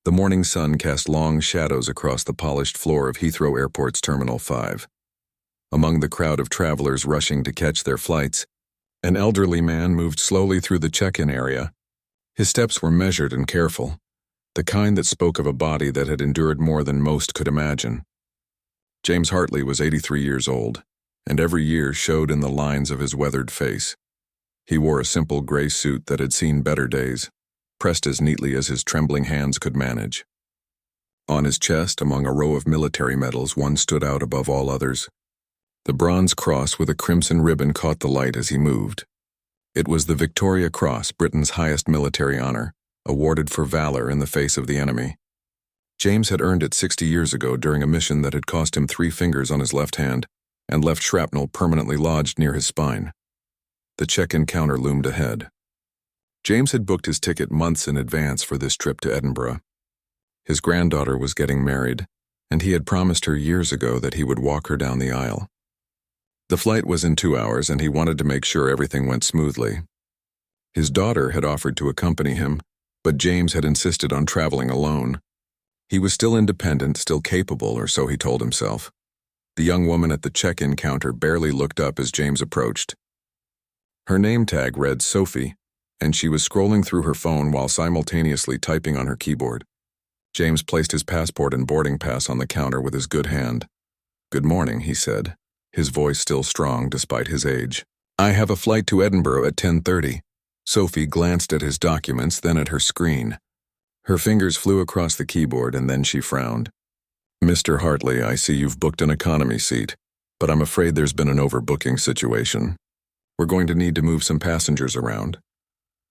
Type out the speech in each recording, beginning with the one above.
The morning sun cast long shadows across the polished floor of Heathrow Airport's Terminal 5. Among the crowd of travelers rushing to catch their flights, an elderly man moved slowly through the check-in area. His steps were measured and careful, the kind that spoke of a body that had endured more than most could imagine. James Hartley was 83 years old, and every year showed in the lines of his weathered face. He wore a simple gray suit that had seen better days, pressed as neatly as his trembling hands could manage. On his chest, among a row of military medals, one stood out above all others. The bronze cross with a crimson ribbon caught the light as he moved. It was the Victoria Cross, Britain's highest military honor, awarded for valor in the face of the enemy. James had earned it 60 years ago during a mission that had cost him 3 fingers on his left hand and left shrapnel permanently lodged near his spine. The check-in counter loomed ahead. James had booked his ticket months in advance for this trip to Edinburgh. His granddaughter was getting married, and he had promised her years ago that he would walk her down the aisle. The flight was in 2 hours, and he wanted to make sure everything went smoothly. His daughter had offered to accompany him, but James had insisted on traveling alone. He was still independent, still capable, or so he told himself. The young woman at the check-in counter barely looked up as James approached. Her name tag read Sophie, and she was scrolling through her phone while simultaneously typing on her keyboard. James placed his passport and boarding pass on the counter with his good hand. "Good morning," he said, his voice still strong despite his age. "I have a flight to Edinburgh at 10:30. Sophie glanced at his documents, then at her screen. Her fingers flew across the keyboard, and then she frowned. "Mr. Hartley, I see you've booked an economy seat, but I'm afraid there's been an overbooking situation. We're going to need to move some passengers around."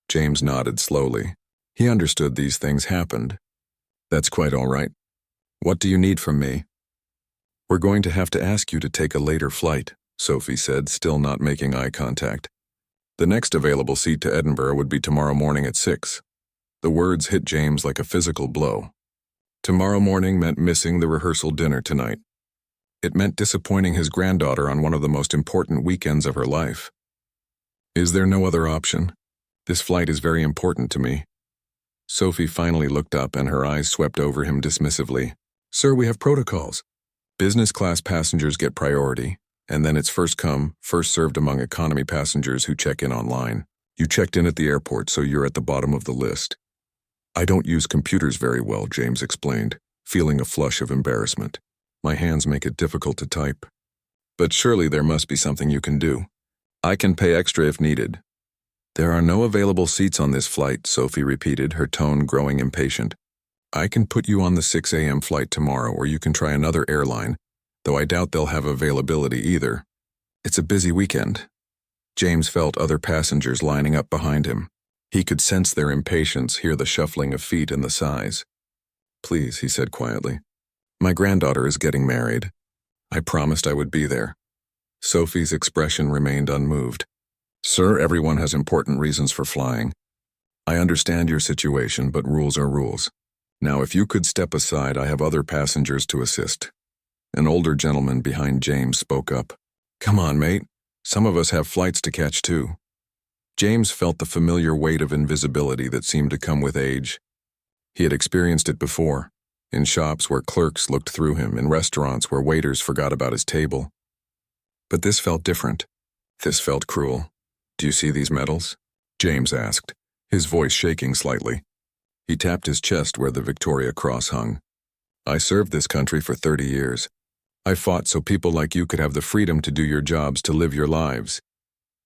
James nodded slowly. He understood these things happened. "That's quite all right. What do you need from me?" "We're going to have to ask you to take a later flight," Sophie said, still not making eye contact. "The next available seat to Edinburgh would be tomorrow morning at 6. The words hit James like a physical blow. Tomorrow morning meant missing the rehearsal dinner tonight. It meant disappointing his granddaughter on one of the most important weekends of her life. "Is there no other option? This flight is very important to me." Sophie finally looked up, and her eyes swept over him dismissively. "Sir, we have protocols. Business class passengers get priority, and then it's first come, first served among economy passengers who check in online. You checked in at the airport, so you're at the bottom of the list." "I don't use computers very well," James explained, feeling a flush of embarrassment. "My hands make it difficult to type." "But surely there must be something you can do. I can pay extra if needed." "There are no available seats on this flight," Sophie repeated, her tone growing impatient. "I can put you on the 6 a.m. flight tomorrow, or you can try another airline, though I doubt they'll have availability either. It's a busy weekend." James felt other passengers lining up behind him. He could sense their impatience, hear the shuffling of feet and the sighs. "Please," he said quietly. "My granddaughter is getting married. I promised I would be there." Sophie's expression remained unmoved. "Sir, everyone has important reasons for flying. I understand your situation, but rules are rules. Now, if you could step aside, I have other passengers to assist." An older gentleman behind James spoke up. "Come on, mate. Some of us have flights to catch too." James felt the familiar weight of invisibility that seemed to come with age. He had experienced it before, in shops where clerks looked through him, in restaurants where waiters forgot about his table. But this felt different. This felt cruel. "Do you see these medals?" James asked, his voice shaking slightly. He tapped his chest where the Victoria Cross hung. "I served this country for 30 years. I fought so people like you could have the freedom to do your jobs, to live your lives."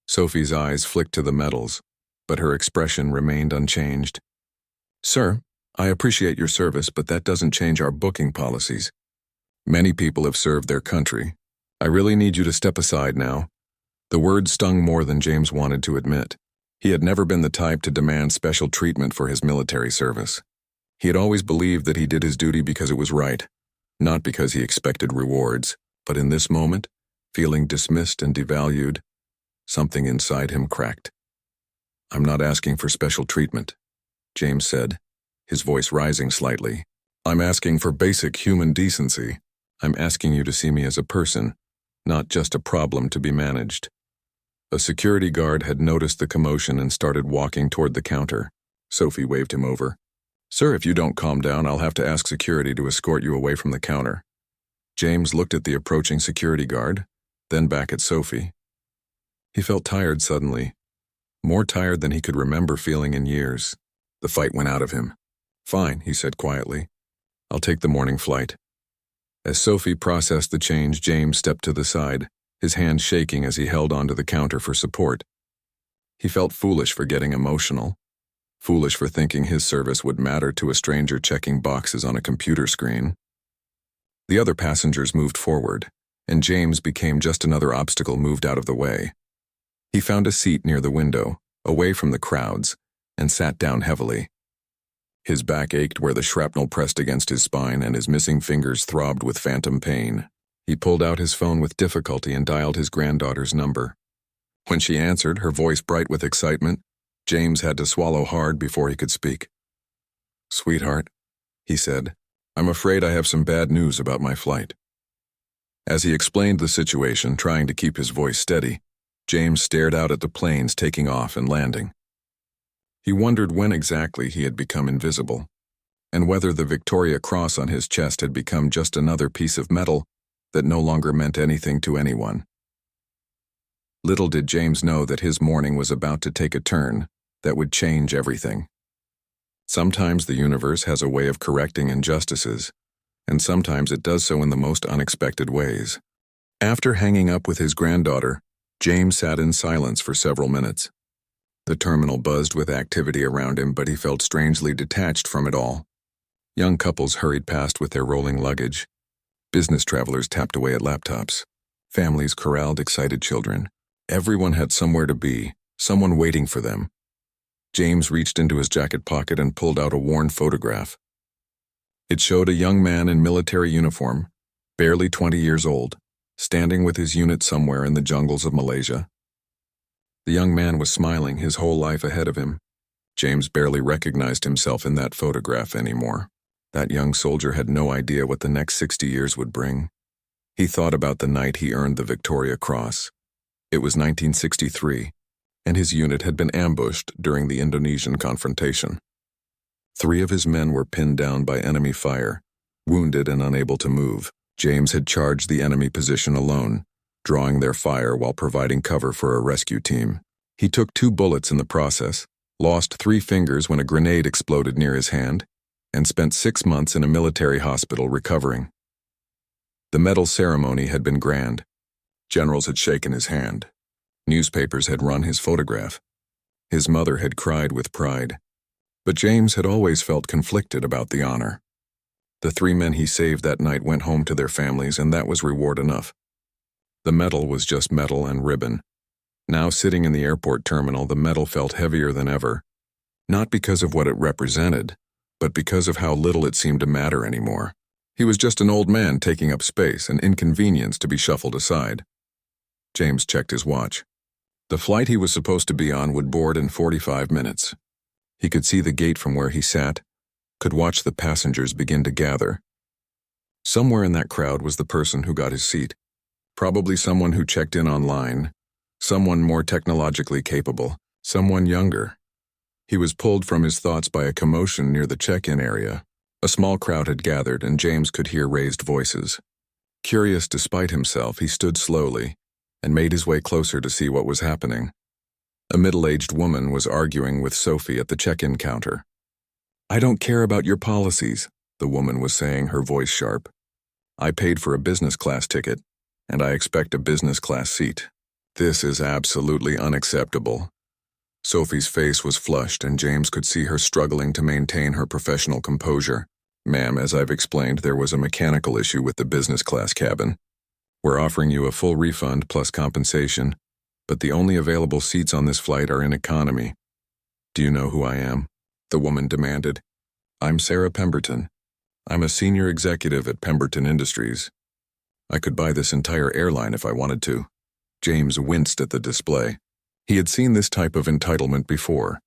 Sophie's eyes flicked to the medals, but her expression remained unchanged. "Sir, I appreciate your service, but that doesn't change our booking policies. Many people have served their country. I really need you to step aside now." The words stung more than James wanted to admit. He had never been the type to demand special treatment for his military service. He had always believed that he did his duty because it was right, not because he expected rewards. But in this moment, feeling dismissed and devalued, something inside him cracked. "I'm not asking for special treatment," James said, his voice rising slightly. "I'm asking for basic human decency. I'm asking you to see me as a person, not just a problem to be managed." A security guard had noticed the commotion and started walking toward the counter. Sophie waved him over. "Sir, if you don't calm down, I'll have to ask security to escort you away from the counter." James looked at the approaching security guard, then back at Sophie. He felt tired suddenly, more tired than he could remember feeling in years. The fight went out of him. "Fine," he said quietly. "I'll take the morning flight." As Sophie processed the change, James stepped to the side, his hand shaking as he held onto the counter for support. He felt foolish for getting emotional, foolish for thinking his service would matter to a stranger checking boxes on a computer screen. The other passengers moved forward, and James became just another obstacle moved out of the way. He found a seat near the window, away from the crowds, and sat down heavily. His back ached where the shrapnel pressed against his spine, and his missing fingers throbbed with phantom pain. He pulled out his phone with difficulty and dialed his granddaughter's number. When she answered, her voice bright with excitement, James had to swallow hard before he could speak. "Sweetheart," he said, "I'm afraid I have some bad news about my flight." As he explained the situation, trying to keep his voice steady, James stared out at the planes taking off and landing. He wondered when exactly he had become invisible, and whether the Victoria Cross on his chest had become just another piece of metal that no longer meant anything to anyone. Little did James know that his morning was about to take a turn that would change everything. Sometimes the universe has a way of correcting injustices, and sometimes it does so in the most unexpected ways. After hanging up with his granddaughter, James sat in silence for several minutes. The terminal buzzed with activity around him, but he felt strangely detached from it all. Young couples hurried past with their rolling luggage. Business travelers tapped away at laptops. Families corralled excited children. Everyone had somewhere to be, someone waiting for them. James reached into his jacket pocket and pulled out a worn photograph. It showed a young man in military uniform, barely 20 years old, standing with his unit somewhere in the jungles of Malaysia. The young man was smiling, his whole life ahead of him. James barely recognized himself in that photograph anymore. That young soldier had no idea what the next 60 years would bring. He thought about the night he earned the Victoria Cross. It was 1963, and his unit had been ambushed during the Indonesian confrontation. 3 of his men were pinned down by enemy fire, wounded and unable to move. James had charged the enemy position alone, drawing their fire while providing cover for a rescue team. He took 2 bullets in the process, lost 3 fingers when a grenade exploded near his hand, and spent 6 months in a military hospital recovering. The medal ceremony had been grand. Generals had shaken his hand. Newspapers had run his photograph. His mother had cried with pride. But James had always felt conflicted about the honor. The 3 men he saved that night went home to their families, and that was reward enough. The medal was just metal and ribbon. Now sitting in the airport terminal, the medal felt heavier than ever, not because of what it represented, but because of how little it seemed to matter anymore. He was just an old man taking up space, an inconvenience to be shuffled aside. James checked his watch. The flight he was supposed to be on would board in 45 minutes. He could see the gate from where he sat, could watch the passengers begin to gather. Somewhere in that crowd was the person who got his seat, probably someone who checked in online, someone more technologically capable, someone younger. He was pulled from his thoughts by a commotion near the check-in area. A small crowd had gathered, and James could hear raised voices. Curious despite himself, he stood slowly and made his way closer to see what was happening. A middle-aged woman was arguing with Sophie at the check-in counter. "I don't care about your policies," the woman was saying, her voice sharp. "I paid for a business class ticket, and I expect a business class seat. This is absolutely unacceptable." Sophie's face was flushed, and James could see her struggling to maintain her professional composure. "Ma'am, as I've explained, there was a mechanical issue with the business class cabin. We're offering you a full refund plus compensation, but the only available seats on this flight are in economy." "Do you know who I am?" the woman demanded. "I'm Sarah Pemberton. I'm a senior executive at Pemberton Industries. I could buy this entire airline if I wanted to." James winced at the display. He had seen this type of entitlement before.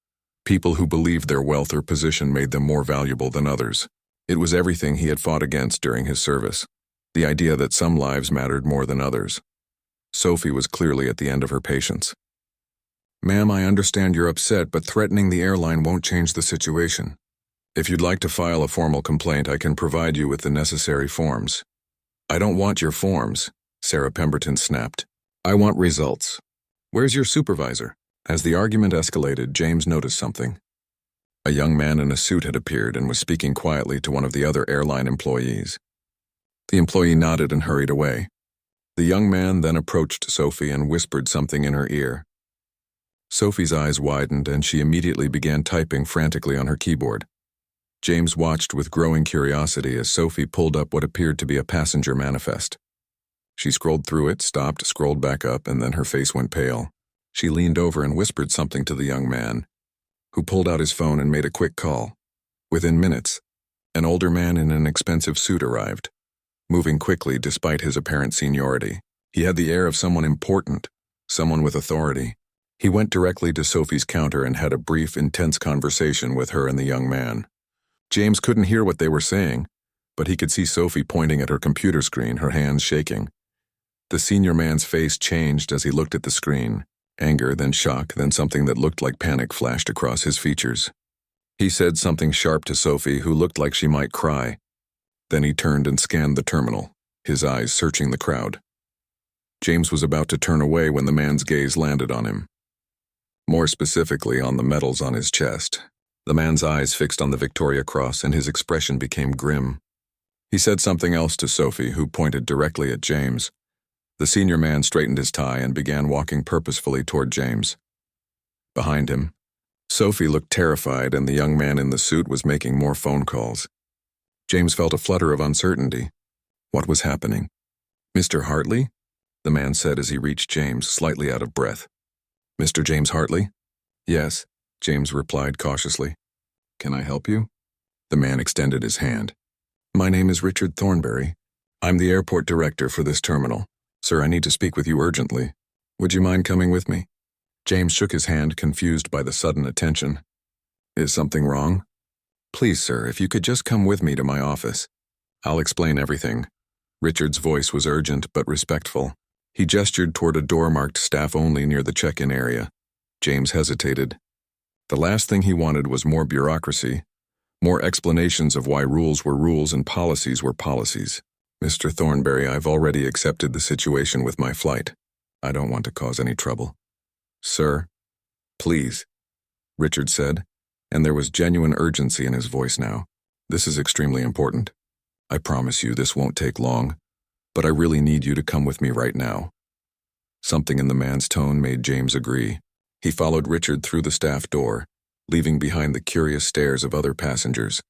People who believed their wealth or position made them more valuable than others. It was everything he had fought against during his service. The idea that some lives mattered more than others. Sophie was clearly at the end of her patience. "Ma'am, I understand you're upset, but threatening the airline won't change the situation. If you'd like to file a formal complaint, I can provide you with the necessary forms. I don't want your forms, Sarah Pemberton snapped. I want results. Where's your supervisor? As the argument escalated, James noticed something. A young man in a suit had appeared and was speaking quietly to one of the other airline employees. The employee nodded and hurried away. The young man then approached Sophie and whispered something in her ear. Sophie's eyes widened and she immediately began typing frantically on her keyboard. James watched with growing curiosity as Sophie pulled up what appeared to be a passenger manifest. She scrolled through it, stopped, scrolled back up, and then her face went pale. She leaned over and whispered something to the young man, who pulled out his phone and made a quick call. Within minutes, an older man in an expensive suit arrived, moving quickly despite his apparent seniority. He had the air of someone important, someone with authority. He went directly to Sophie's counter and had a brief, intense conversation with her and the young man. James couldn't hear what they were saying, but he could see Sophie pointing at her computer screen, her hands shaking. The senior man's face changed as he looked at the screen. Anger, then shock, then something that looked like panic flashed across his features. He said something sharp to Sophie, who looked like she might cry. Then he turned and scanned the terminal, his eyes searching the crowd. James was about to turn away when the man's gaze landed on him. More specifically, on the medals on his chest. The man's eyes fixed on the Victoria Cross and his expression became grim. He said something else to Sophie, who pointed directly at James. The senior man straightened his tie and began walking purposefully toward James. Behind him, Sophie looked terrified and the young man in the suit was making more phone calls. James felt a flutter of uncertainty. What was happening? Mr. Hartley? The man said as he reached James, slightly out of breath. Mr. James Hartley? Yes, James replied cautiously. Can I help you? The man extended his hand. My name is Richard Thornberry. I'm the airport director for this terminal. Sir, I need to speak with you urgently. Would you mind coming with me? James shook his hand, confused by the sudden attention. Is something wrong? Please, sir, if you could just come with me to my office. I'll explain everything. Richard's voice was urgent but respectful. He gestured toward a door marked staff only near the check-in area. James hesitated. The last thing he wanted was more bureaucracy, more explanations of why rules were rules and policies were policies. Mr. Thornberry, I've already accepted the situation with my flight. I don't want to cause any trouble. Sir, please, Richard said, and there was genuine urgency in his voice now. This is extremely important. I promise you this won't take long, but I really need you to come with me right now. Something in the man's tone made James agree. He followed Richard through the staff door, leaving behind the curious stares of other passengers.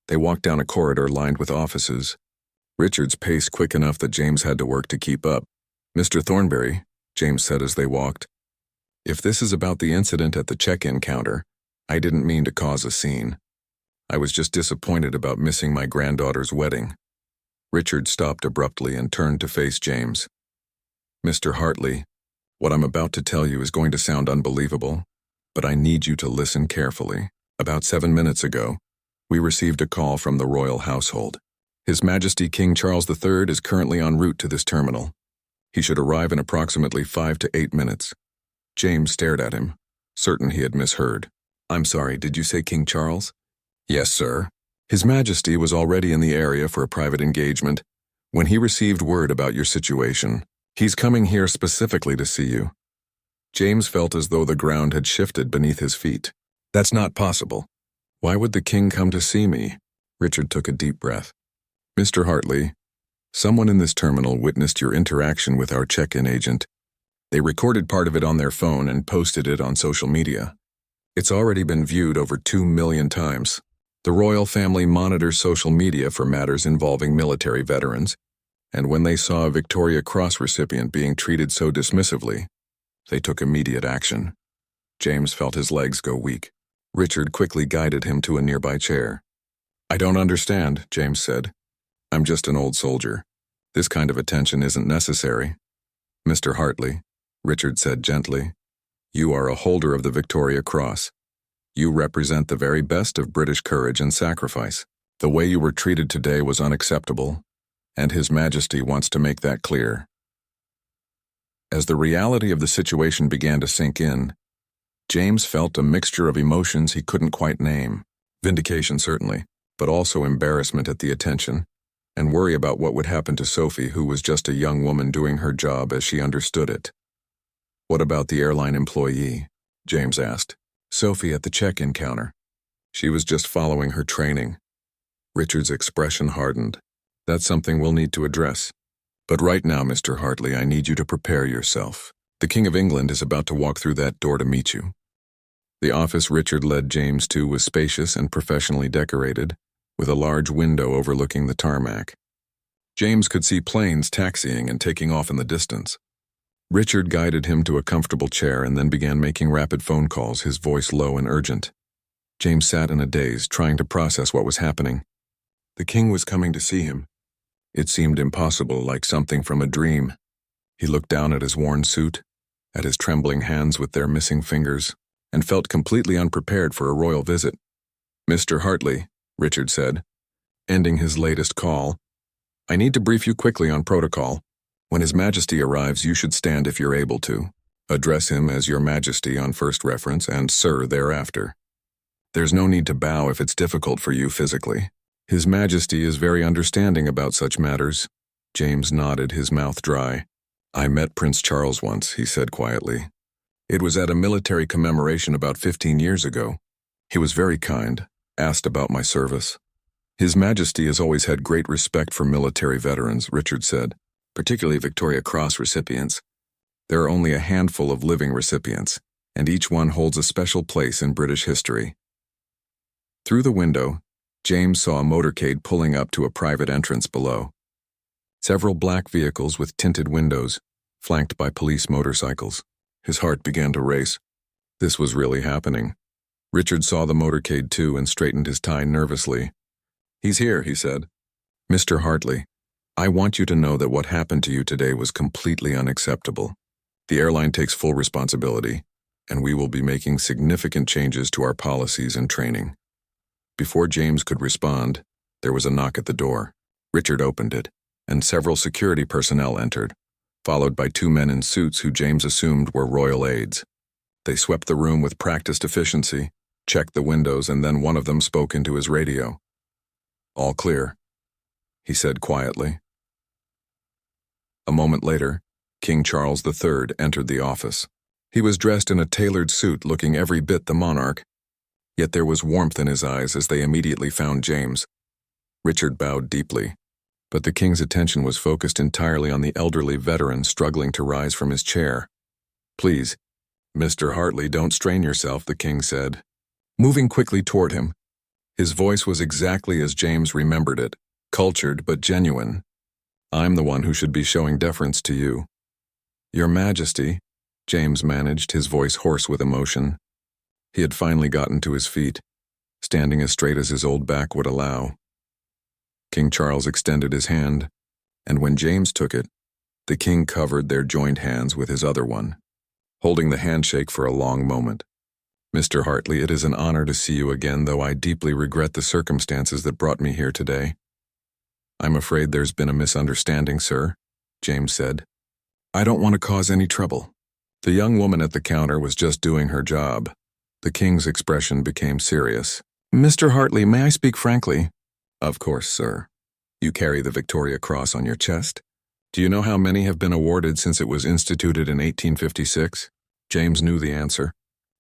They walked down a corridor lined with offices, Richard's pace quick enough that James had to work to keep up. Mr. Thornberry, James said as they walked, if this is about the incident at the check-in counter, I didn't mean to cause a scene. I was just disappointed about missing my granddaughter's wedding. Richard stopped abruptly and turned to face James. Mr. Hartley, what I'm about to tell you is going to sound unbelievable, but I need you to listen carefully. About 7 minutes ago, we received a call from the royal household. His Majesty King Charles III is currently en route to this terminal. He should arrive in approximately 5 to 8 minutes. James stared at him, certain he had misheard. I'm sorry, did you say King Charles? Yes, sir. His Majesty was already in the area for a private engagement when he received word about your situation. He's coming here specifically to see you. James felt as though the ground had shifted beneath his feet. That's not possible. Why would the king come to see me? Richard took a deep breath. Mr. Hartley, someone in this terminal witnessed your interaction with our check-in agent. They recorded part of it on their phone and posted it on social media. It's already been viewed over 2 million times. The royal family monitors social media for matters involving military veterans, and when they saw a Victoria Cross recipient being treated so dismissively, they took immediate action. James felt his legs go weak. Richard quickly guided him to a nearby chair. I don't understand, James said. I'm just an old soldier. This kind of attention isn't necessary. Mr. Hartley, Richard said gently, you are a holder of the Victoria Cross. You represent the very best of British courage and sacrifice. The way you were treated today was unacceptable, and His Majesty wants to make that clear. As the reality of the situation began to sink in, James felt a mixture of emotions he couldn't quite name. Vindication, certainly, but also embarrassment at the attention, and worry about what would happen to Sophie, who was just a young woman doing her job as she understood it. What about the airline employee? James asked. Sophie at the check-in counter. She was just following her training. Richard's expression hardened. That's something we'll need to address. But right now, Mr. Hartley, I need you to prepare yourself. The King of England is about to walk through that door to meet you. The office Richard led James to was spacious and professionally decorated, with a large window overlooking the tarmac. James could see planes taxiing and taking off in the distance. Richard guided him to a comfortable chair and then began making rapid phone calls, his voice low and urgent. James sat in a daze, trying to process what was happening. The king was coming to see him. It seemed impossible, like something from a dream. He looked down at his worn suit, at his trembling hands with their missing fingers, and felt completely unprepared for a royal visit. Mr. Hartley, Richard said, ending his latest call, I need to brief you quickly on protocol. When His Majesty arrives, you should stand if you're able to. Address him as Your Majesty on first reference and Sir thereafter. There's no need to bow if it's difficult for you physically. His Majesty is very understanding about such matters. James nodded, his mouth dry. I met Prince Charles once, he said quietly. It was at a military commemoration about 15 years ago. He was very kind, asked about my service. His Majesty has always had great respect for military veterans, Richard said, particularly Victoria Cross recipients. There are only a handful of living recipients, and each one holds a special place in British history. Through the window, James saw a motorcade pulling up to a private entrance below. Several black vehicles with tinted windows, flanked by police motorcycles. His heart began to race. This was really happening. Richard saw the motorcade too and straightened his tie nervously. He's here, he said. Mr. Hartley, I want you to know that what happened to you today was completely unacceptable. The airline takes full responsibility, and we will be making significant changes to our policies and training. Before James could respond, there was a knock at the door. Richard opened it, and several security personnel entered, followed by two men in suits who James assumed were royal aides. They swept the room with practiced efficiency, checked the windows, and then one of them spoke into his radio. All clear, he said quietly. A moment later, King Charles III entered the office. He was dressed in a tailored suit, looking every bit the monarch, yet there was warmth in his eyes as they immediately found James. Richard bowed deeply, but the king's attention was focused entirely on the elderly veteran struggling to rise from his chair. Please, Mr. Hartley, don't strain yourself, the king said, moving quickly toward him. His voice was exactly as James remembered it, cultured but genuine. I'm the one who should be showing deference to you. Your Majesty, James managed, his voice hoarse with emotion. He had finally gotten to his feet, standing as straight as his old back would allow. King Charles extended his hand, and when James took it, the king covered their joined hands with his other one, holding the handshake for a long moment. Mr. Hartley, it is an honor to see you again, though I deeply regret the circumstances that brought me here today. I'm afraid there's been a misunderstanding, sir, James said. I don't want to cause any trouble. The young woman at the counter was just doing her job. The king's expression became serious. Mr. Hartley, may I speak frankly? Of course, sir. You carry the Victoria Cross on your chest? Do you know how many have been awarded since it was instituted in 1856? James knew the answer.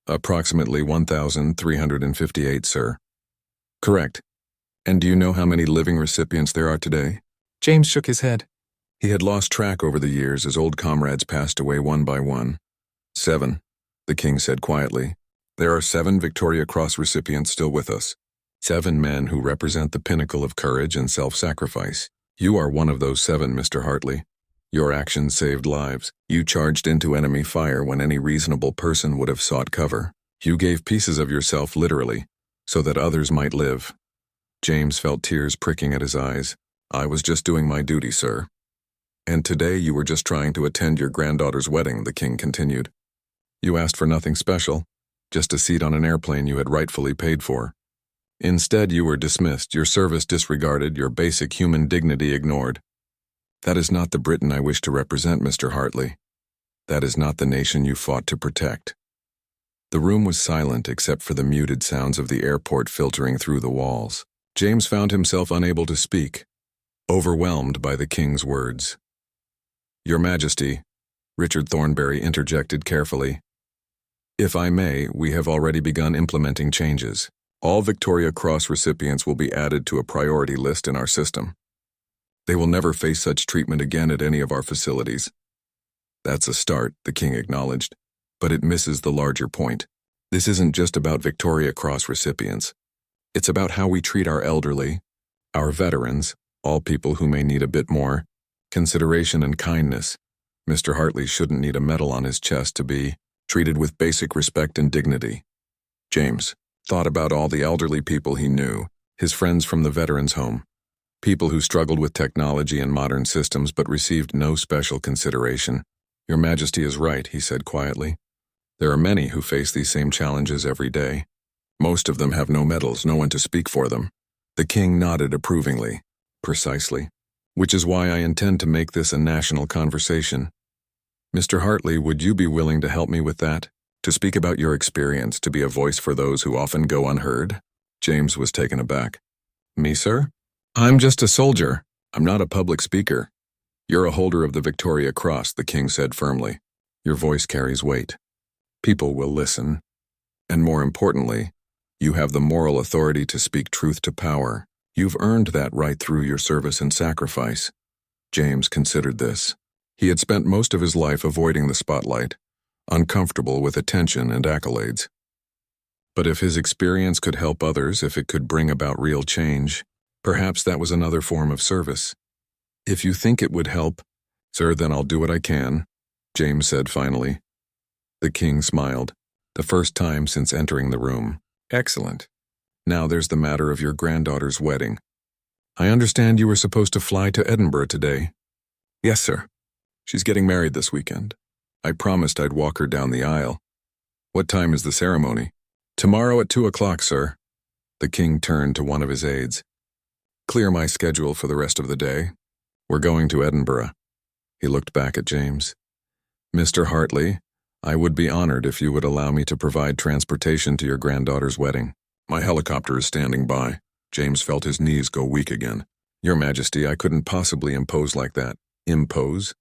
Approximately 1,358, sir. Correct. And do you know how many living recipients there are today? James shook his head. He had lost track over the years as old comrades passed away one by one. 7, the king said quietly. There are 7 Victoria Cross recipients still with us. 7 men who represent the pinnacle of courage and self-sacrifice. You are one of those 7, Mr. Hartley. Your actions saved lives. You charged into enemy fire when any reasonable person would have sought cover. You gave pieces of yourself literally, so that others might live. James felt tears pricking at his eyes. I was just doing my duty, sir. And today you were just trying to attend your granddaughter's wedding, the king continued. You asked for nothing special, just a seat on an airplane you had rightfully paid for. Instead, you were dismissed, your service disregarded, your basic human dignity ignored. That is not the Britain I wish to represent, Mr. Hartley. That is not the nation you fought to protect. The room was silent except for the muted sounds of the airport filtering through the walls. James found himself unable to speak, overwhelmed by the king's words. "Your Majesty," Richard Thornberry interjected carefully, "if I may, we have already begun implementing changes. All Victoria Cross recipients will be added to a priority list in our system. They will never face such treatment again at any of our facilities." "That's a start," the king acknowledged, "but it misses the larger point. This isn't just about Victoria Cross recipients. It's about how we treat our elderly, our veterans, all people who may need a bit more consideration and kindness. Mr. Hartley shouldn't need a medal on his chest to be treated with basic respect and dignity." James thought about all the elderly people he knew, his friends from the veterans' home, people who struggled with technology and modern systems but received no special consideration. "Your Majesty is right," he said quietly. "There are many who face these same challenges every day. Most of them have no medals, no one to speak for them." The king nodded approvingly. "Precisely. Which is why I intend to make this a national conversation. Mr. Hartley, would you be willing to help me with that? To speak about your experience, to be a voice for those who often go unheard?" James was taken aback. "Me, sir? I'm just a soldier. I'm not a public speaker." "You're a holder of the Victoria Cross," the king said firmly. "Your voice carries weight. People will listen. And more importantly, you have the moral authority to speak truth to power. You've earned that right through your service and sacrifice." James considered this. He had spent most of his life avoiding the spotlight, uncomfortable with attention and accolades. But if his experience could help others, if it could bring about real change, perhaps that was another form of service. "If you think it would help, sir, then I'll do what I can," James said finally. The king smiled, the first time since entering the room. "Excellent. Now there's the matter of your granddaughter's wedding. I understand you were supposed to fly to Edinburgh today." "Yes, sir. She's getting married this weekend. I promised I'd walk her down the aisle." "What time is the ceremony?" "Tomorrow at 2:00, sir." The king turned to one of his aides. "Clear my schedule for the rest of the day. We're going to Edinburgh." He looked back at James. "Mr. Hartley, I would be honored if you would allow me to provide transportation to your granddaughter's wedding. My helicopter is standing by." James felt his knees go weak again. "Your Majesty, I couldn't possibly impose like that." "Impose?"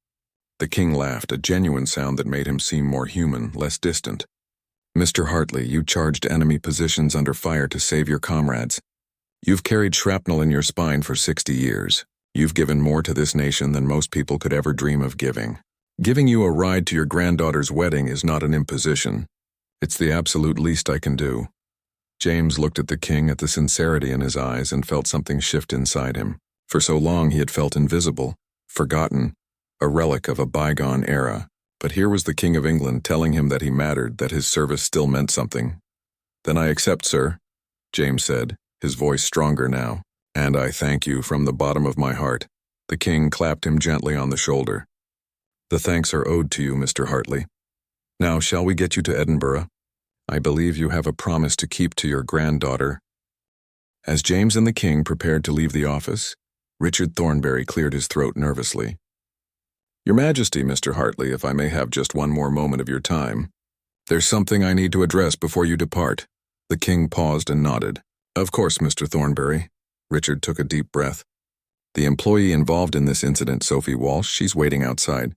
The king laughed, a genuine sound that made him seem more human, less distant. "Mr. Hartley, you charged enemy positions under fire to save your comrades. You've carried shrapnel in your spine for 60 years. You've given more to this nation than most people could ever dream of giving. Giving you a ride to your granddaughter's wedding is not an imposition. It's the absolute least I can do." James looked at the king, at the sincerity in his eyes, and felt something shift inside him. For so long he had felt invisible, forgotten, a relic of a bygone era. But here was the King of England telling him that he mattered, that his service still meant something. "Then I accept, sir," James said, his voice stronger now. "And I thank you from the bottom of my heart." The king clapped him gently on the shoulder. "The thanks are owed to you, Mr. Hartley. Now, shall we get you to Edinburgh? I believe you have a promise to keep to your granddaughter." As James and the king prepared to leave the office, Richard Thornberry cleared his throat nervously. "Your Majesty, Mr. Hartley, if I may have just one more moment of your time. There's something I need to address before you depart." The king paused and nodded. "Of course, Mr. Thornberry." Richard took a deep breath. "The employee involved in this incident, Sophie Walsh, she's waiting outside.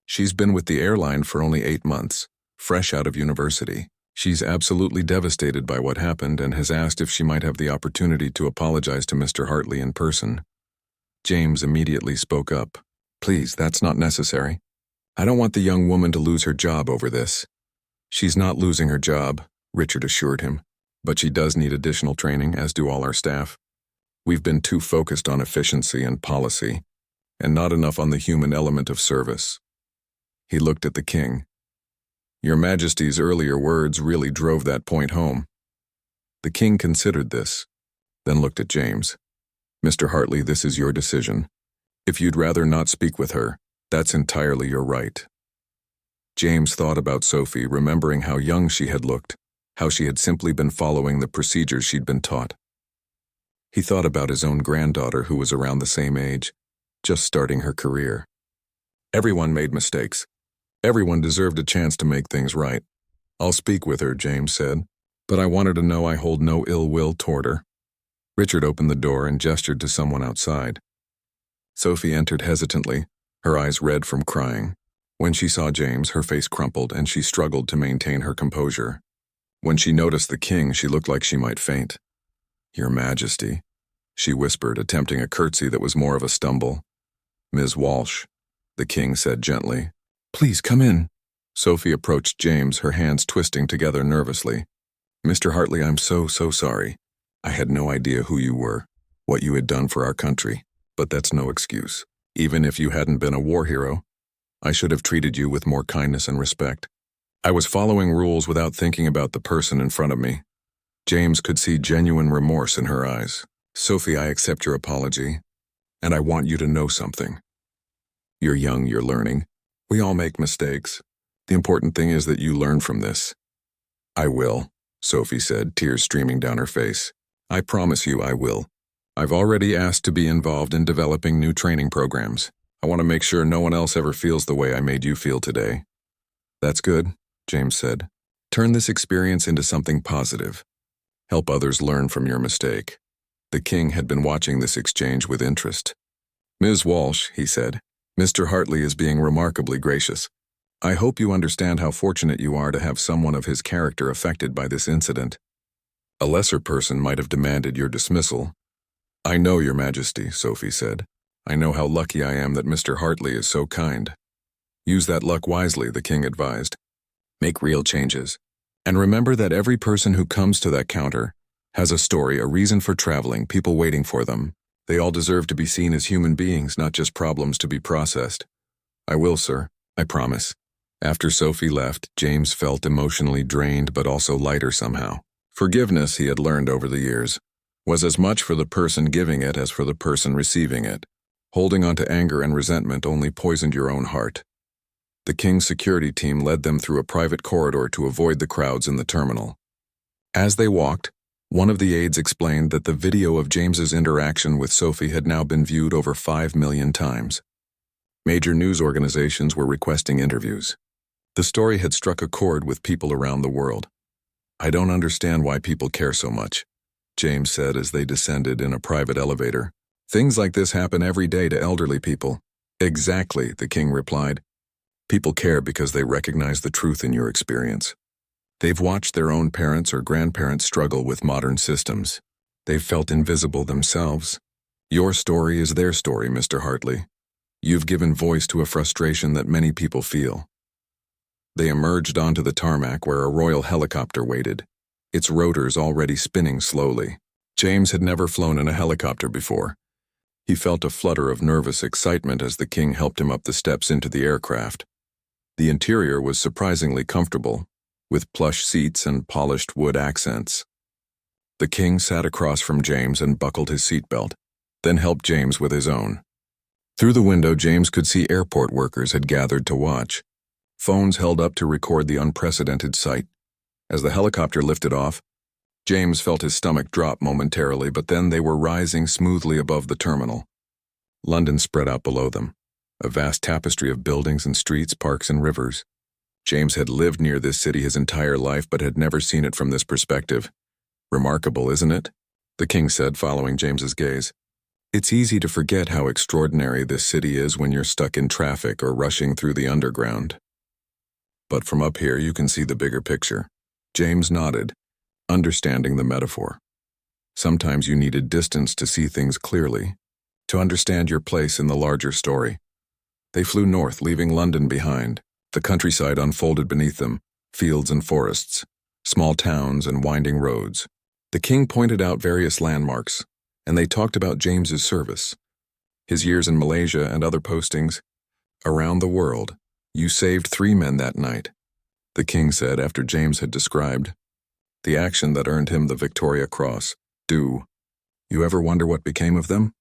She's been with the airline for only 8 months, fresh out of university. She's absolutely devastated by what happened and has asked if she might have the opportunity to apologize to Mr. Hartley in person." James immediately spoke up. "Please, that's not necessary. I don't want the young woman to lose her job over this." "She's not losing her job," Richard assured him, "but she does need additional training, as do all our staff. We've been too focused on efficiency and policy, and not enough on the human element of service." He looked at the king. "Your Majesty's earlier words really drove that point home." The king considered this, then looked at James. "Mr. Hartley, this is your decision. If you'd rather not speak with her, that's entirely your right." James thought about Sophie, remembering how young she had looked, how she had simply been following the procedures she'd been taught. He thought about his own granddaughter, who was around the same age, just starting her career. Everyone made mistakes. Everyone deserved a chance to make things right. I'll speak with her, James said, but I want her to know I hold no ill will toward her. Richard opened the door and gestured to someone outside. Sophie entered hesitantly, her eyes red from crying. When she saw James, her face crumpled and she struggled to maintain her composure. When she noticed the king, she looked like she might faint. "Your Majesty," she whispered, attempting a curtsy that was more of a stumble. "Ms. Walsh," the king said gently. "Please come in." Sophie approached James, her hands twisting together nervously. "Mr. Hartley, I'm so sorry. I had no idea who you were, what you had done for our country, but that's no excuse. Even if you hadn't been a war hero, I should have treated you with more kindness and respect. I was following rules without thinking about the person in front of me." James could see genuine remorse in her eyes. "Sophie, I accept your apology, and I want you to know something. You're young, you're learning. We all make mistakes. The important thing is that you learn from this." "I will," Sophie said, tears streaming down her face. "I promise you I will. I've already asked to be involved in developing new training programs. I want to make sure no one else ever feels the way I made you feel today." "That's good," James said. "Turn this experience into something positive. Help others learn from your mistake." The king had been watching this exchange with interest. "Ms. Walsh," he said, "Mr. Hartley is being remarkably gracious. I hope you understand how fortunate you are to have someone of his character affected by this incident. A lesser person might have demanded your dismissal." "I know, Your Majesty," Sophie said. "I know how lucky I am that Mr. Hartley is so kind." "Use that luck wisely," the king advised. "Make real changes. And remember that every person who comes to that counter has a story, a reason for traveling, people waiting for them. They all deserve to be seen as human beings, not just problems to be processed." "I will, sir. I promise." After Sophie left, James felt emotionally drained but also lighter somehow. Forgiveness, he had learned over the years, was as much for the person giving it as for the person receiving it. Holding on to anger and resentment only poisoned your own heart. The king's security team led them through a private corridor to avoid the crowds in the terminal. As they walked, one of the aides explained that the video of James's interaction with Sophie had now been viewed over 5 million times. Major news organizations were requesting interviews. The story had struck a chord with people around the world. "I don't understand why people care so much," James said as they descended in a private elevator. "Things like this happen every day to elderly people." "Exactly," the king replied. "People care because they recognize the truth in your experience. They've watched their own parents or grandparents struggle with modern systems. They've felt invisible themselves. Your story is their story, Mr. Hartley. You've given voice to a frustration that many people feel." They emerged onto the tarmac where a royal helicopter waited, its rotors already spinning slowly. James had never flown in a helicopter before. He felt a flutter of nervous excitement as the king helped him up the steps into the aircraft. The interior was surprisingly comfortable, with plush seats and polished wood accents. The king sat across from James and buckled his seatbelt, then helped James with his own. Through the window, James could see airport workers had gathered to watch, phones held up to record the unprecedented sight. As the helicopter lifted off, James felt his stomach drop momentarily, but then they were rising smoothly above the terminal. London spread out below them, a vast tapestry of buildings and streets, parks and rivers. James had lived near this city his entire life but had never seen it from this perspective. "Remarkable, isn't it?" the king said, following James's gaze. "It's easy to forget how extraordinary this city is when you're stuck in traffic or rushing through the underground. But from up here you can see the bigger picture." James nodded, understanding the metaphor. Sometimes you needed distance to see things clearly, to understand your place in the larger story. They flew north, leaving London behind. The countryside unfolded beneath them, fields and forests, small towns and winding roads. The king pointed out various landmarks, and they talked about James's service, his years in Malaysia and other postings. "Around the world, you saved 3 men that night," the king said after James had described the action that earned him the Victoria Cross. "Do you ever wonder what became of them?"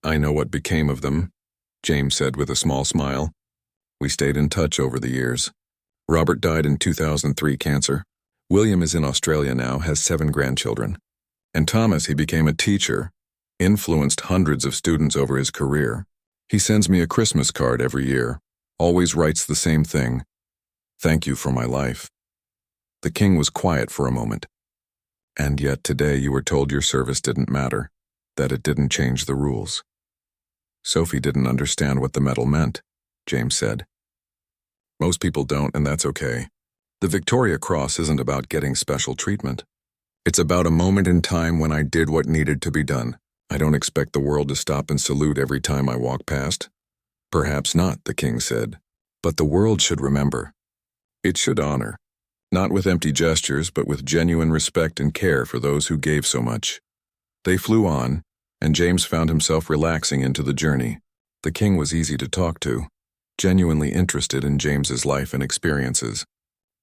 "I know what became of them," James said with a small smile. "We stayed in touch over the years. Robert died in 2003 cancer. William is in Australia now, has 7 grandchildren. And Thomas, he became a teacher, influenced hundreds of students over his career. He sends me a Christmas card every year, always writes the same thing: 'Thank you for my life.' The king was quiet for a moment. And yet today you were told your service didn't matter, that it didn't change the rules. Sophie didn't understand what the medal meant, James said. Most people don't, and that's okay. The Victoria Cross isn't about getting special treatment. It's about a moment in time when I did what needed to be done. I don't expect the world to stop and salute every time I walk past. Perhaps not, the king said. But the world should remember. It should honor. Not with empty gestures, but with genuine respect and care for those who gave so much. They flew on, and James found himself relaxing into the journey. The king was easy to talk to, genuinely interested in James's life and experiences.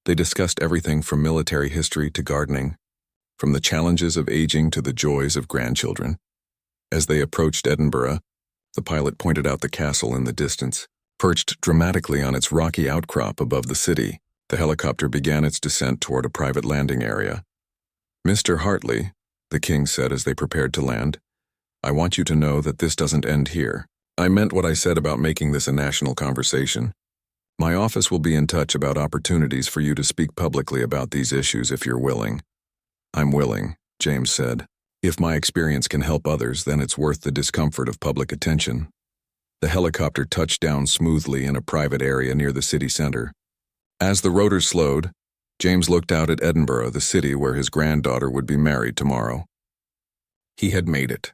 They discussed everything from military history to gardening, from the challenges of aging to the joys of grandchildren. As they approached Edinburgh, the pilot pointed out the castle in the distance, perched dramatically on its rocky outcrop above the city. The helicopter began its descent toward a private landing area. "Mr. Hartley," the king said as they prepared to land, "I want you to know that this doesn't end here. I meant what I said about making this a national conversation. My office will be in touch about opportunities for you to speak publicly about these issues if you're willing." "I'm willing," James said. "If my experience can help others, then it's worth the discomfort of public attention." The helicopter touched down smoothly in a private area near the city center. As the rotor slowed, James looked out at Edinburgh, the city where his granddaughter would be married tomorrow. He had made it.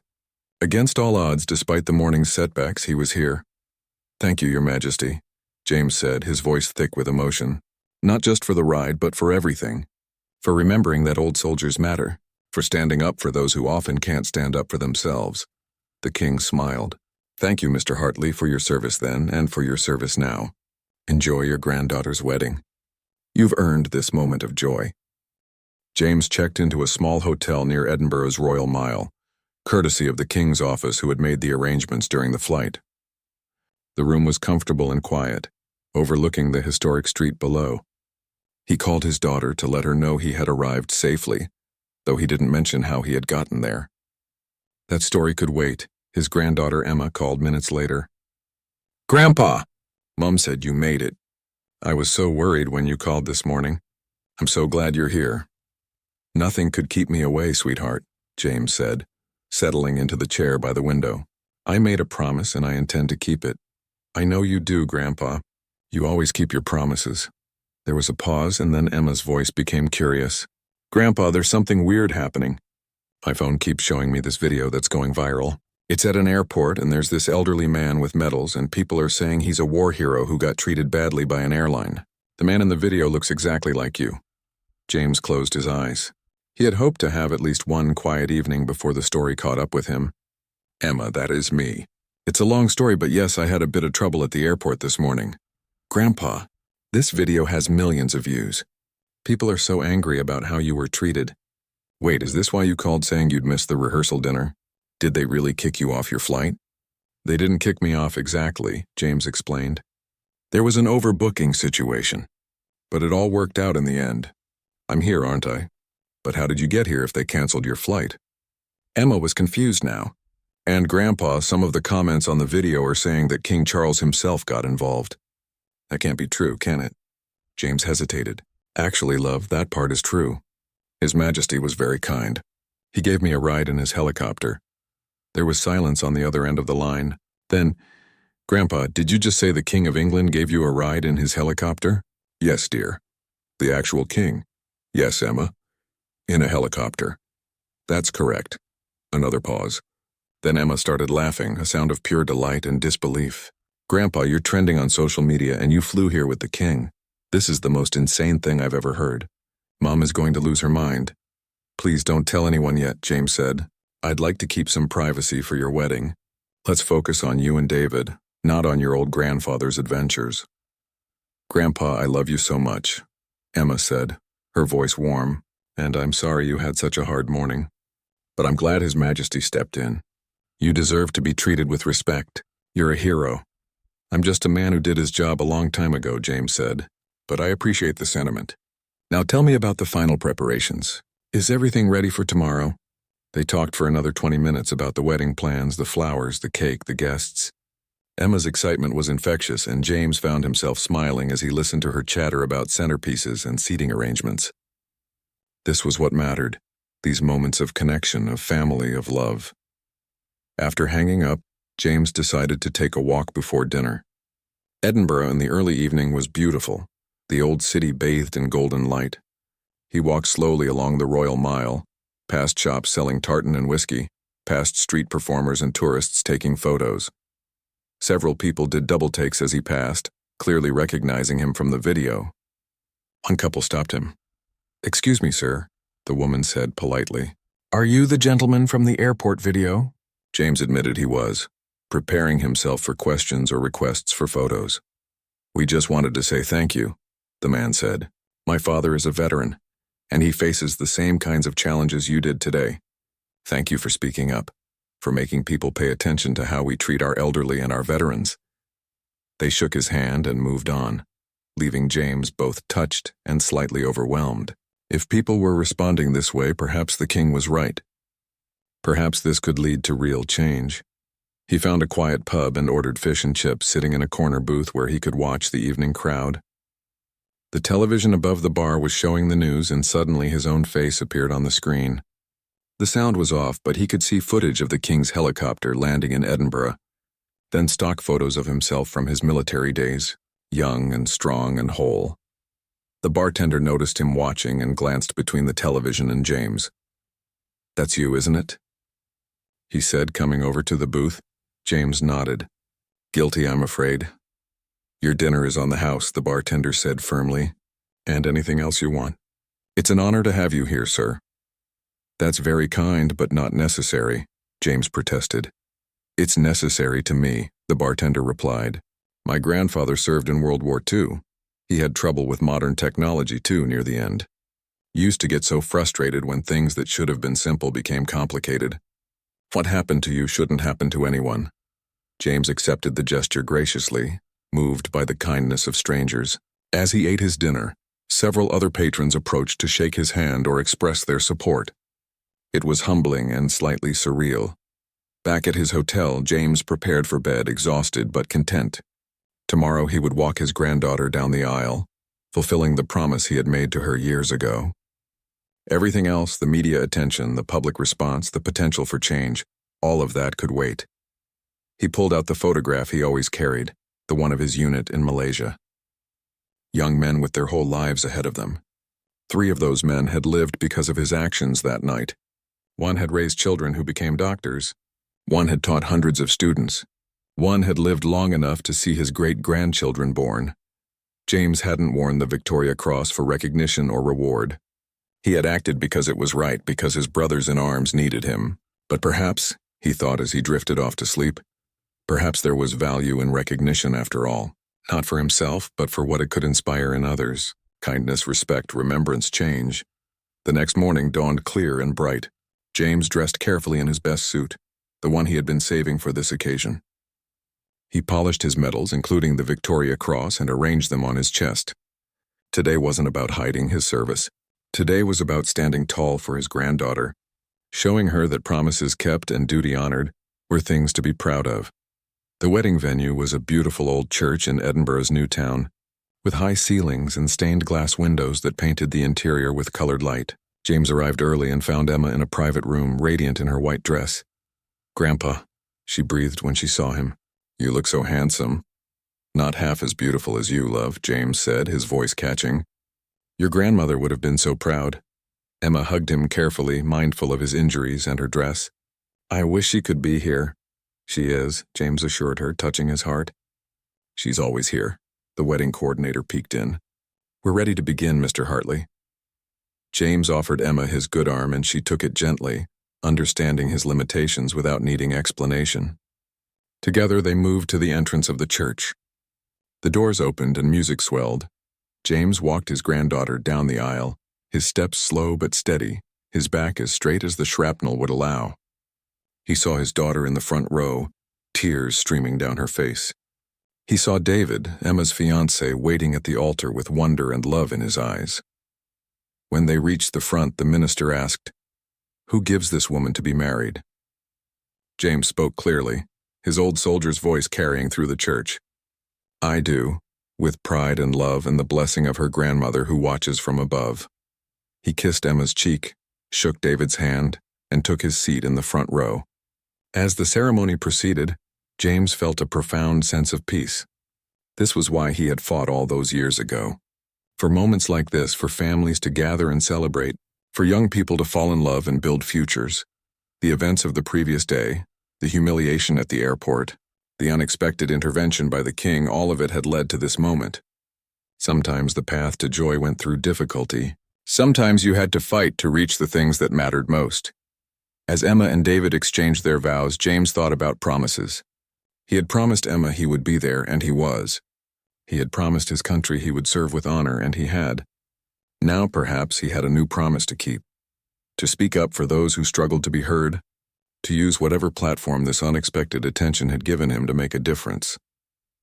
Against all odds, despite the morning's setbacks, he was here. "Thank you, Your Majesty," James said, his voice thick with emotion. "Not just for the ride, but for everything. For remembering that old soldiers matter. For standing up for those who often can't stand up for themselves." The king smiled. "Thank you, Mr. Hartley, for your service then, and for your service now. Enjoy your granddaughter's wedding. You've earned this moment of joy." James checked into a small hotel near Edinburgh's Royal Mile, courtesy of the king's office who had made the arrangements during the flight. The room was comfortable and quiet, overlooking the historic street below. He called his daughter to let her know he had arrived safely, though he didn't mention how he had gotten there. That story could wait. His granddaughter Emma called minutes later. "Grandpa!" Mom said, "You made it. I was so worried when you called this morning. I'm so glad you're here." "Nothing could keep me away, sweetheart," James said, settling into the chair by the window. "I made a promise and I intend to keep it." "I know you do, Grandpa. You always keep your promises." There was a pause, and then Emma's voice became curious. "Grandpa, there's something weird happening. My phone keeps showing me this video that's going viral. It's at an airport, and there's this elderly man with medals, and people are saying he's a war hero who got treated badly by an airline. The man in the video looks exactly like you." James closed his eyes. He had hoped to have at least one quiet evening before the story caught up with him. "Emma, that is me. It's a long story, but yes, I had a bit of trouble at the airport this morning." "Grandpa, this video has millions of views. People are so angry about how you were treated." "Wait, is this why you called saying you'd missed the rehearsal dinner? Did they really kick you off your flight?" "They didn't kick me off exactly," James explained. "There was an overbooking situation. But it all worked out in the end. I'm here, aren't I? But how did you get here if they canceled your flight?" Emma was confused now. "And Grandpa, some of the comments on the video are saying that King Charles himself got involved." "That can't be true, can it?" James hesitated. "Actually, love, that part is true. His Majesty was very kind. He gave me a ride in his helicopter." There was silence on the other end of the line. Then, "Grandpa, did you just say the King of England gave you a ride in his helicopter?" "Yes, dear." "The actual king?" "Yes, Emma. In a helicopter." "That's correct." Another pause. Then Emma started laughing, a sound of pure delight and disbelief. "Grandpa, you're trending on social media and you flew here with the king. This is the most insane thing I've ever heard. Mom is going to lose her mind." "Please don't tell anyone yet," James said. "I'd like to keep some privacy for your wedding. Let's focus on you and David, not on your old grandfather's adventures." "Grandpa, I love you so much," Emma said, her voice warm, "and I'm sorry you had such a hard morning. But I'm glad His Majesty stepped in. You deserve to be treated with respect. You're a hero." "I'm just a man who did his job a long time ago," James said, "but I appreciate the sentiment. Now tell me about the final preparations. Is everything ready for tomorrow?" They talked for another 20 minutes about the wedding plans, the flowers, the cake, the guests. Emma's excitement was infectious, and James found himself smiling as he listened to her chatter about centerpieces and seating arrangements. This was what mattered, these moments of connection, of family, of love. After hanging up, James decided to take a walk before dinner. Edinburgh in the early evening was beautiful, the old city bathed in golden light. He walked slowly along the Royal Mile, past shops selling tartan and whiskey, past street performers and tourists taking photos. Several people did double takes as he passed, clearly recognizing him from the video. One couple stopped him. "Excuse me, sir," the woman said politely. "Are you the gentleman from the airport video?" James admitted he was, preparing himself for questions or requests for photos. "We just wanted to say thank you," the man said. "My father is a veteran, and he faces the same kinds of challenges you did today. Thank you for speaking up, for making people pay attention to how we treat our elderly and our veterans." They shook his hand and moved on, leaving James both touched and slightly overwhelmed. If people were responding this way, perhaps the king was right. Perhaps this could lead to real change. He found a quiet pub and ordered fish and chips, sitting in a corner booth where he could watch the evening crowd. The television above the bar was showing the news, and suddenly his own face appeared on the screen. The sound was off, but he could see footage of the king's helicopter landing in Edinburgh, then stock photos of himself from his military days, young and strong and whole. The bartender noticed him watching and glanced between the television and James. "That's you, isn't it?" he said, coming over to the booth. James nodded. "Guilty, I'm afraid." "Your dinner is on the house," the bartender said firmly. "And anything else you want?" "It's an honor to have you here, sir." "That's very kind, but not necessary," James protested. "It's necessary to me," the bartender replied. "My grandfather served in World War II. He had trouble with modern technology, too, near the end. Used to get so frustrated when things that should have been simple became complicated. What happened to you shouldn't happen to anyone." James accepted the gesture graciously, moved by the kindness of strangers. As he ate his dinner, several other patrons approached to shake his hand or express their support. It was humbling and slightly surreal. Back at his hotel, James prepared for bed, exhausted but content. Tomorrow he would walk his granddaughter down the aisle, fulfilling the promise he had made to her years ago. Everything else, the media attention, the public response, the potential for change, all of that could wait. He pulled out the photograph he always carried, the one of his unit in Malaysia. Young men with their whole lives ahead of them. 3 of those men had lived because of his actions that night. 1 had raised children who became doctors. 1 had taught hundreds of students. 1 had lived long enough to see his great-grandchildren born. James hadn't worn the Victoria Cross for recognition or reward. He had acted because it was right, because his brothers in arms needed him. But perhaps, he thought as he drifted off to sleep, perhaps there was value in recognition after all. Not for himself, but for what it could inspire in others. Kindness, respect, remembrance, change. The next morning dawned clear and bright. James dressed carefully in his best suit, the one he had been saving for this occasion. He polished his medals, including the Victoria Cross, and arranged them on his chest. Today wasn't about hiding his service. Today was about standing tall for his granddaughter, showing her that promises kept and duty honored were things to be proud of. The wedding venue was a beautiful old church in Edinburgh's new town, with high ceilings and stained glass windows that painted the interior with colored light. James arrived early and found Emma in a private room, radiant in her white dress. "Grandpa," she breathed when she saw him. "You look so handsome." "Not half as beautiful as you, love," James said, his voice catching. "Your grandmother would have been so proud." Emma hugged him carefully, mindful of his injuries and her dress. "I wish she could be here." "She is," James assured her, touching his heart. "She's always here." The wedding coordinator peeked in. "We're ready to begin, Mr. Hartley." James offered Emma his good arm, and she took it gently, understanding his limitations without needing explanation. Together they moved to the entrance of the church. The doors opened and music swelled. James walked his granddaughter down the aisle, his steps slow but steady, his back as straight as the shrapnel would allow. He saw his daughter in the front row, tears streaming down her face. He saw David, Emma's fiancé, waiting at the altar with wonder and love in his eyes. When they reached the front, the minister asked, "Who gives this woman to be married?" James spoke clearly, his old soldier's voice carrying through the church. "I do, with pride and love and the blessing of her grandmother who watches from above." He kissed Emma's cheek, shook David's hand, and took his seat in the front row. As the ceremony proceeded, James felt a profound sense of peace. This was why he had fought all those years ago. For moments like this, for families to gather and celebrate, for young people to fall in love and build futures. The events of the previous day, the humiliation at the airport, the unexpected intervention by the king, all of it had led to this moment. Sometimes the path to joy went through difficulty. Sometimes you had to fight to reach the things that mattered most. As Emma and David exchanged their vows, James thought about promises. He had promised Emma he would be there, and he was. He had promised his country he would serve with honor, and he had. Now perhaps he had a new promise to keep. To speak up for those who struggled to be heard. To use whatever platform this unexpected attention had given him to make a difference.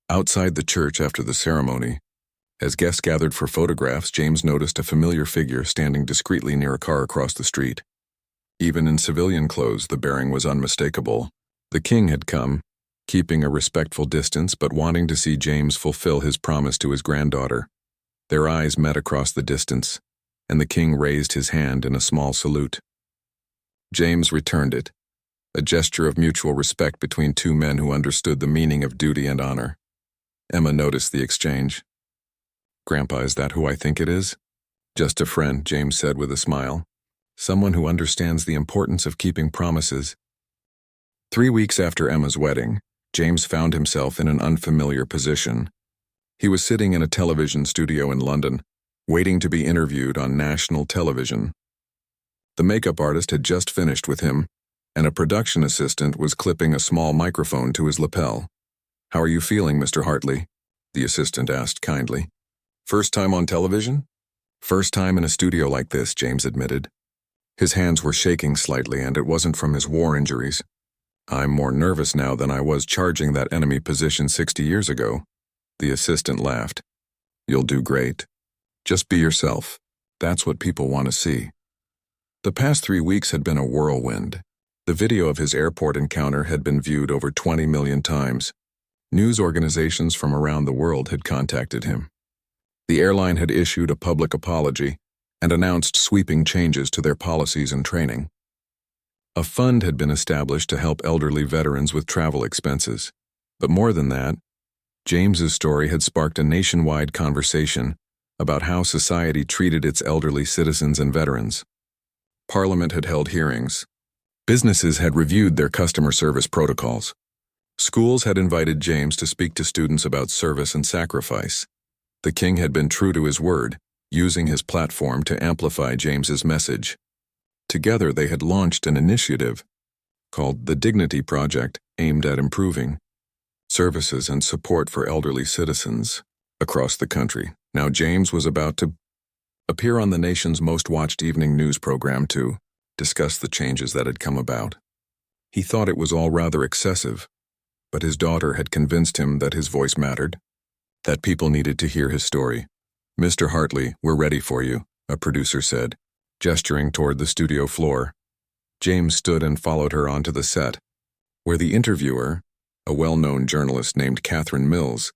Outside the church after the ceremony, as guests gathered for photographs, James noticed a familiar figure standing discreetly near a car across the street. Even in civilian clothes, the bearing was unmistakable. The king had come, keeping a respectful distance but wanting to see James fulfill his promise to his granddaughter. Their eyes met across the distance, and the king raised his hand in a small salute. James returned it, a gesture of mutual respect between two men who understood the meaning of duty and honor. Emma noticed the exchange. "Grandpa, is that who I think it is?" "Just a friend," James said with a smile. "Someone who understands the importance of keeping promises." 3 weeks after Emma's wedding, James found himself in an unfamiliar position. He was sitting in a television studio in London, waiting to be interviewed on national television. The makeup artist had just finished with him, and a production assistant was clipping a small microphone to his lapel. "How are you feeling, Mr. Hartley?" the assistant asked kindly. "First time on television?" "First time in a studio like this," James admitted. His hands were shaking slightly, and it wasn't from his war injuries. "I'm more nervous now than I was charging that enemy position 60 years ago." The assistant laughed. "You'll do great. Just be yourself. That's what people want to see." The past 3 weeks had been a whirlwind. The video of his airport encounter had been viewed over 20 million times. News organizations from around the world had contacted him. The airline had issued a public apology and announced sweeping changes to their policies and training. A fund had been established to help elderly veterans with travel expenses. But more than that, James's story had sparked a nationwide conversation about how society treated its elderly citizens and veterans. Parliament had held hearings. Businesses had reviewed their customer service protocols. Schools had invited James to speak to students about service and sacrifice. The king had been true to his word, using his platform to amplify James's message. Together they had launched an initiative called the Dignity Project, aimed at improving services and support for elderly citizens across the country. Now James was about to appear on the nation's most watched evening news program to discuss the changes that had come about. He thought it was all rather excessive, but his daughter had convinced him that his voice mattered, that people needed to hear his story. "Mr. Hartley, we're ready for you," a producer said, gesturing toward the studio floor. James stood and followed her onto the set, where the interviewer, a well-known journalist named Catherine Mills,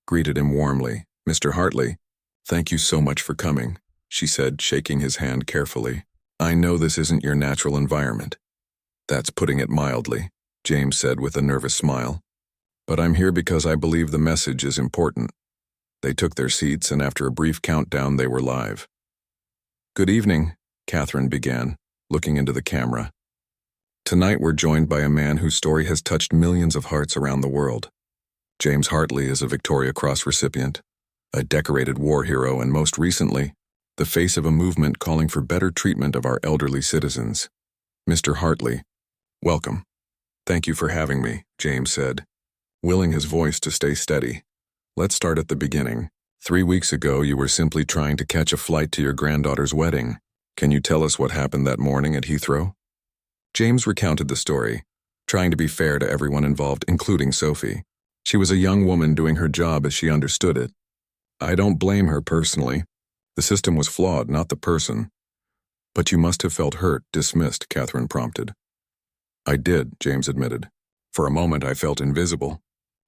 greeted him warmly. "Mr. Hartley, thank you so much for coming," she said, shaking his hand carefully. "I know this isn't your natural environment." "That's putting it mildly," James said with a nervous smile. "But I'm here because I believe the message is important." They took their seats, and after a brief countdown, they were live. "Good evening," Catherine began, looking into the camera. "Tonight we're joined by a man whose story has touched millions of hearts around the world. James Hartley is a Victoria Cross recipient, a decorated war hero, and most recently, the face of a movement calling for better treatment of our elderly citizens. Mr. Hartley, welcome." "Thank you for having me," James said, willing his voice to stay steady. "Let's start at the beginning. 3 weeks ago, you were simply trying to catch a flight to your granddaughter's wedding. Can you tell us what happened that morning at Heathrow?" James recounted the story, trying to be fair to everyone involved, including Sophie. She was a young woman doing her job as she understood it. "I don't blame her personally. The system was flawed, not the person." "But you must have felt hurt, dismissed," Catherine prompted. "I did," James admitted. "For a moment I felt invisible.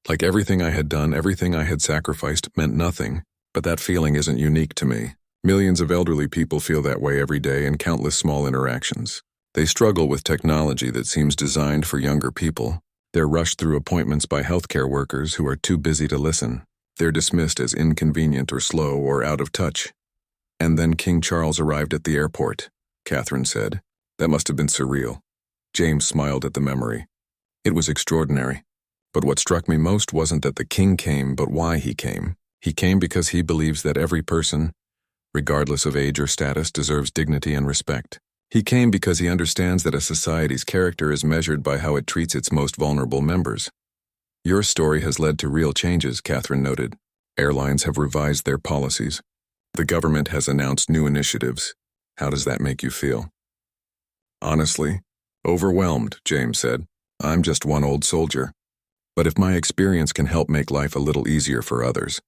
Like everything I had done, everything I had sacrificed meant nothing, but that feeling isn't unique to me. Millions of elderly people feel that way every day in countless small interactions. They struggle with technology that seems designed for younger people. They're rushed through appointments by healthcare workers who are too busy to listen. They're dismissed as inconvenient or slow or out of touch. And then King Charles arrived at the airport, Catherine said. That must have been surreal. James smiled at the memory. It was extraordinary. But what struck me most wasn't that the king came, but why he came. He came because he believes that every person, regardless of age or status, deserves dignity and respect. He came because he understands that a society's character is measured by how it treats its most vulnerable members. Your story has led to real changes, Catherine noted. Airlines have revised their policies. The government has announced new initiatives. How does that make you feel? Honestly, overwhelmed, James said. I'm just one old soldier. But if my experience can help make life a little easier for others,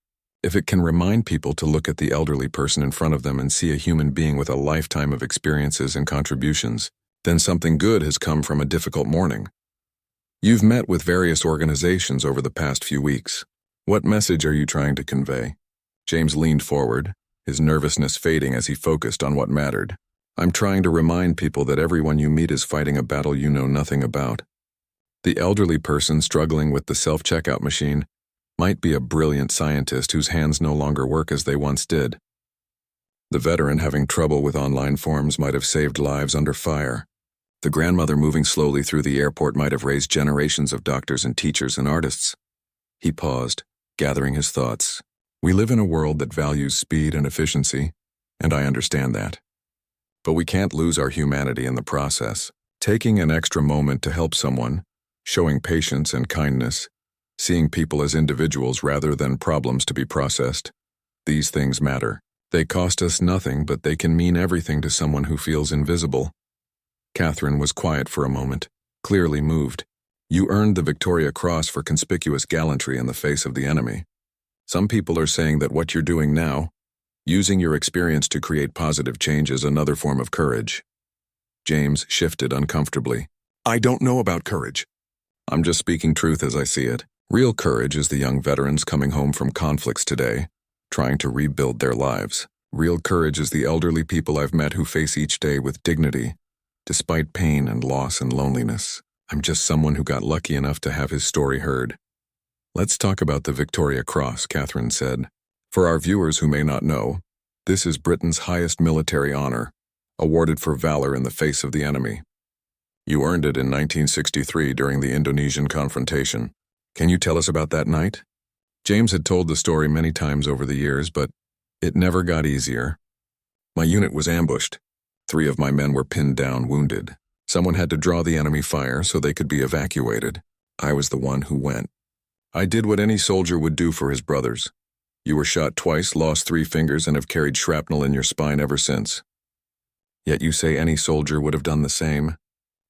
if it can remind people to look at the elderly person in front of them and see a human being with a lifetime of experiences and contributions, then something good has come from a difficult morning. You've met with various organizations over the past few weeks. What message are you trying to convey? James leaned forward, his nervousness fading as he focused on what mattered. I'm trying to remind people that everyone you meet is fighting a battle you know nothing about. The elderly person struggling with the self-checkout machine might be a brilliant scientist whose hands no longer work as they once did. The veteran having trouble with online forms might have saved lives under fire. The grandmother moving slowly through the airport might have raised generations of doctors and teachers and artists. He paused, gathering his thoughts. We live in a world that values speed and efficiency, and I understand that. But we can't lose our humanity in the process. Taking an extra moment to help someone, showing patience and kindness, seeing people as individuals rather than problems to be processed. These things matter. They cost us nothing, but they can mean everything to someone who feels invisible. Catherine was quiet for a moment, clearly moved. You earned the Victoria Cross for conspicuous gallantry in the face of the enemy. Some people are saying that what you're doing now, using your experience to create positive change, is another form of courage. James shifted uncomfortably. I don't know about courage. I'm just speaking truth as I see it. Real courage is the young veterans coming home from conflicts today, trying to rebuild their lives. Real courage is the elderly people I've met who face each day with dignity, despite pain and loss and loneliness. I'm just someone who got lucky enough to have his story heard. Let's talk about the Victoria Cross, Catherine said. For our viewers who may not know, this is Britain's highest military honor, awarded for valor in the face of the enemy. You earned it in 1963 during the Indonesian confrontation. Can you tell us about that night? James had told the story many times over the years, but it never got easier. My unit was ambushed. 3 of my men were pinned down, wounded. Someone had to draw the enemy fire so they could be evacuated. I was the one who went. I did what any soldier would do for his brothers. You were shot twice, lost 3 fingers, and have carried shrapnel in your spine ever since. Yet you say any soldier would have done the same.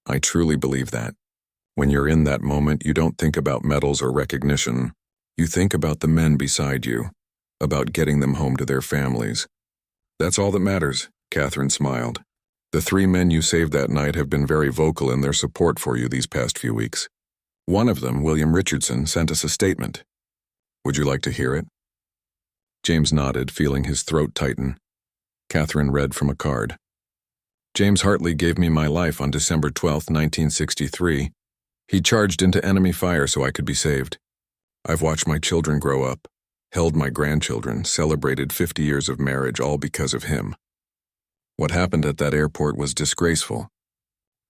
I truly believe that. When you're in that moment, you don't think about medals or recognition. You think about the men beside you, about getting them home to their families. That's all that matters, Catherine smiled. The 3 men you saved that night have been very vocal in their support for you these past few weeks. One of them, William Richardson, sent us a statement. Would you like to hear it? James nodded, feeling his throat tighten. Catherine read from a card. James Hartley gave me my life on December 12, 1963. He charged into enemy fire so I could be saved. I've watched my children grow up, held my grandchildren, celebrated 50 years of marriage, all because of him. What happened at that airport was disgraceful,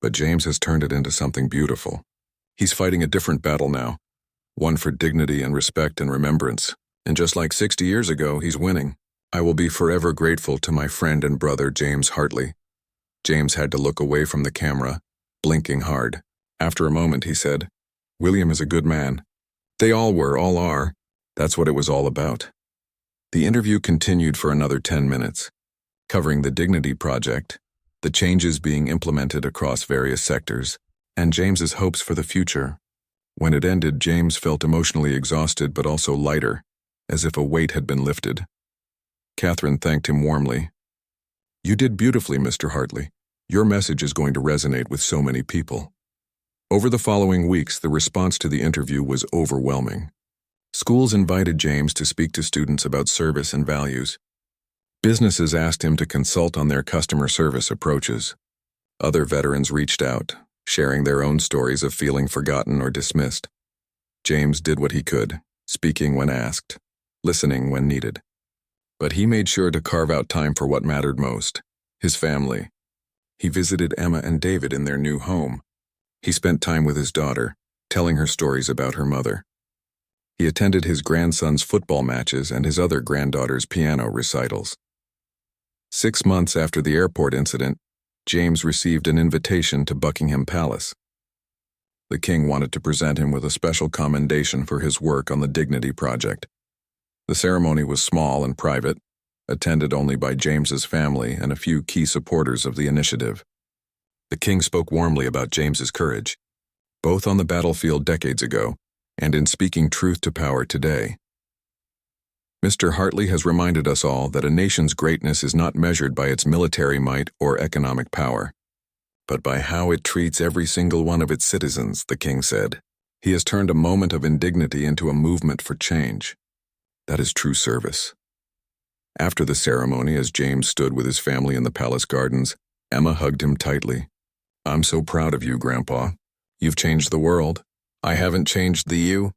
but James has turned it into something beautiful. He's fighting a different battle now, one for dignity and respect and remembrance. And just like 60 years ago, he's winning. I will be forever grateful to my friend and brother, James Hartley. James had to look away from the camera, blinking hard. After a moment, he said, William is a good man. They all were, all are. That's what it was all about. The interview continued for another 10 minutes, covering the Dignity Project, the changes being implemented across various sectors, and James's hopes for the future. When it ended, James felt emotionally exhausted but also lighter, as if a weight had been lifted. Catherine thanked him warmly. You did beautifully, Mr. Hartley. Your message is going to resonate with so many people. Over the following weeks, the response to the interview was overwhelming. Schools invited James to speak to students about service and values. Businesses asked him to consult on their customer service approaches. Other veterans reached out, sharing their own stories of feeling forgotten or dismissed. James did what he could, speaking when asked, listening when needed. But he made sure to carve out time for what mattered most, his family. He visited Emma and David in their new home. He spent time with his daughter, telling her stories about her mother. He attended his grandson's football matches and his other granddaughter's piano recitals. 6 months after the airport incident, James received an invitation to Buckingham Palace. The king wanted to present him with a special commendation for his work on the Dignity Project. The ceremony was small and private, attended only by James's family and a few key supporters of the initiative. The king spoke warmly about James's courage, both on the battlefield decades ago and in speaking truth to power today. Mr. Hartley has reminded us all that a nation's greatness is not measured by its military might or economic power, but by how it treats every single one of its citizens, the king said. He has turned a moment of indignity into a movement for change. That is true service. After the ceremony, as James stood with his family in the palace gardens, Emma hugged him tightly. "I'm so proud of you, Grandpa. You've changed the world. I haven't changed the you,